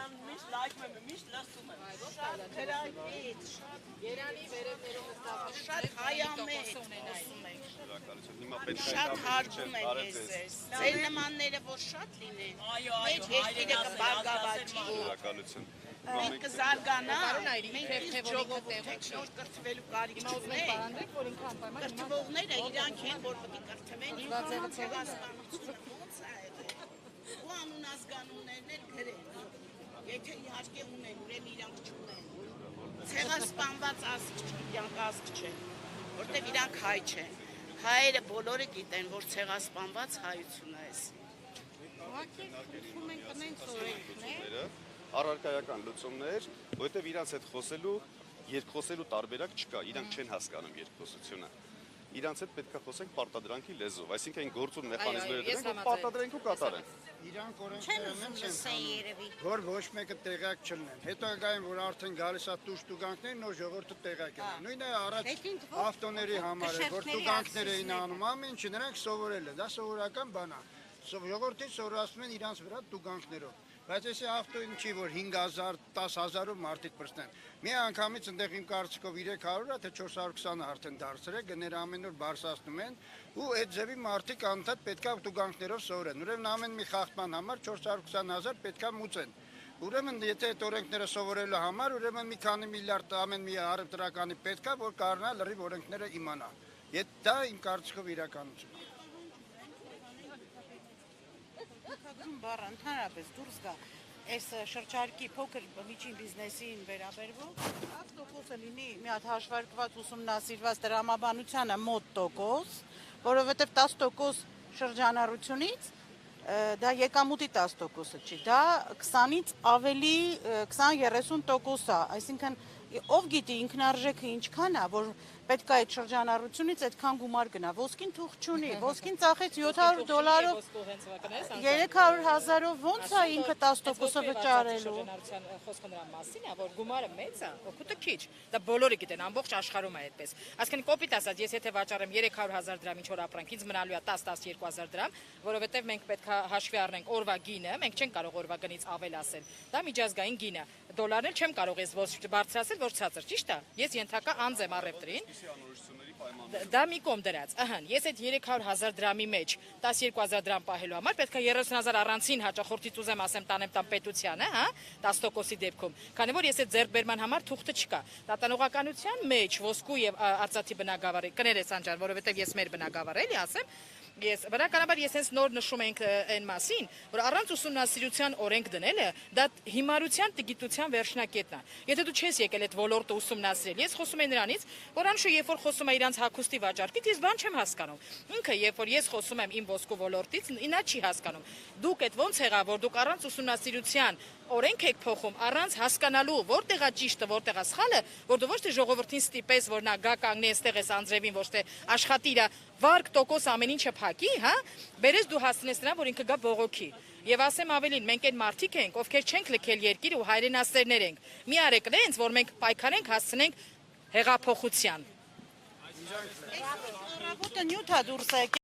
Երան միշտ լայքում եմ, միշտ լսում եմ։ Շատ հրավիրից, Երանի վերևներում շատ հայամետ խոսում եք։ Հիմա պետք է Շատ հարգում են ես։ Ձեր նմանները որ շատ լինեն։ Մեծ երկիրը կբարգավաճի։ Շնորհակալություն։ Մենք կզարգանանք, մենք իբրև ժողովուրդ եք նոր կրթվելու կարիք չունենք։ որ ինքը անպայման Կրթվողները իրանք են, որ պետք է կրթվեն, իրանք ցեղասպանությունը ո՞նց է եղել։ Ու անուն ազգանուններն էլ գրեն։ Եթե իհարկե ունեն, ուրեմն իրանք չունեն։ Ցեղասպանված ազգ չէ, իրանք ազգ չեն, որտեղ իրանք հայ չեն։ Հայերը բոլորը գիտեն, որ ցեղասպանված հայություն է էս։ ուղղակի խնդրում ենք տնենք օրենքներ։ Առարկայական լուծումներ, որովհետև իրանց հետ խոսելու, երկխոսելու տարբերակ չկա, իրանք չեն հասկանում երկխոսությունը։ Իրանց հետ պետք է խոսենք պարտադրանքի լեզվով, այսինքն այն գործուն մեխանիզմները դրանք որ պարտադրանք ու կատարեն։ Իրանք օրենքներն չեն, որ ոչ մեկը տեղյակ չլինեն։ Հետո գային, որ արդեն գալիս է տուժ տուգանքներ, նոր ժողովուրդը տեղյակ է։ Նույնը առաջ ավտոների համար է, որ տուգանքներ էին անում, ամեն ինչ նրանք սովորել են, դա սովորական բան է։ Ժողովրդին սովորացնում են իրանց վրա տուգանքներով։ Բայց если ավտոին չի, որ 5000, 10000-ով մարդիկ պրստեն։ Մի անգամից ընդեղ իմ կարծիքով 300-ը, թե 420-ը արդեն դարձրել, գներ ամեն օր բարձրացնում են, ու այդ ձևի մարդիկ անդադ պետքա տուգանքներով սովորեն։ Ուրեմն ամեն մի խախտման համար 420,000 պետքա մուծեն։ Ուրեմն եթե այդ օրենքները սովորելու համար, ուրեմն մի քանի միլիարդ ամեն մի առևտրականի պետքա, որ կարողանա լրիվ օրենքները իմանա։ Դա իմ կարծիքով իրականություն է։ Բառը ընդհանրապես դուրս գա այս շրջարկի փոքր միջին բիզնեսին վերաբերվող 10%-ը լինի մի հատ հաշվարկված ուսումնասիրված դրամաբանությանը մոտ տոկոս, որովհետև 10% շրջանառությունից դա եկամուտի 10%-ը չի, դա 20-ից ավելի 20-30% է, այսինքն ով գիտի ինքնարժեքը ինչքան է, որ պետք է այդ շրջանառությունից այդքան գումար գնա, ոսկին թուղթ չունի, ոսկին ծախեց $700, 300,000-ով ոնց է ինքը 10%-ը վճարելու։ Շրջանառության խոսքը նրա մասին է, որ գումարը մեծ է, օգուտը քիչ։ Դա բոլորը գիտեն, ամբողջ աշխարհում է այդպես։ Այսինքն կոպիտ ասած, ես եթե վաճառեմ 300,000 դրամ ինչ որ ապրանք, ինձ մնալու է 10-12000 դրամ, որովհետև մենք պետք է հաշվի առնենք օրվա գինը, մենք չենք կարող օրվա գնից ավել ասել։ Դա միջազգային գին է։ Դոլարն էլ չեմ կարող ես ոչ բարձրացնել, ոչ ցածր, ճիշտ է։ Ես ենթակա անձ եմ առևտրին։ Դա մի կողմ դրած, ես այդ 300,000 դրամի մեջ 12,000 դրամ պահելու համար պետք է 30,000 առանցին հաճախորդից ուզեմ ասեմ տանեմ տան պետությանը, 10%-ի դեպքում, քանի որ ես այդ ձեռքբերման համար թուղթը չկա։ Դատանողականության մեջ ոսկու եւ արծաթի բնագավառի կներես անջան, որովհետեւ ես մեր բնագավառ էլի ասեմ, բնականաբար ես հենց նոր նշում ենք այն մասին, որ առանց ուսումնասիրության օրենք դնելը դա հիմարության տգիտության վերջնակետն է։ Եթե դու չես եկել այդ ոլորտը ուսումնասիրել, ես խոսում եմ նրանից, որ անշուշտ երբ որ խոսում է իրանց հագուստի վաճառքից, ես բան չեմ հասկանում։ Ինքը երբ որ ես խոսում եմ իմ ոսկու ոլորտից, նա չի հասկանում։ Դուք այդ ոնց եղավ, որ դուք առանց ուսումնասիրության օրենք եք փոխում, առանց հասկանալու որտեղ է ճիշտը, որտեղ է սխալը, որ դու ոչ թե ժողովրդին ստիպես, որ նա գա կանգնի այստեղ էս անձրևին, ոչ թե աշխատի իր վարկ տոկոս ամեն ինչը փակի, բերես դու հասցնես նրան, որ ինքը գա բողոքի։ Եվ ասեմ ավելին, մենք այն մարդիկ ենք, ովքեր չենք լքել երկիրը ու հայրենասերներ ենք։ Մի արեք նենց, որ մենք պայքարենք, հասցնենք հեղափոխության։ Ռաբոտը նյութ է դուրս եկել։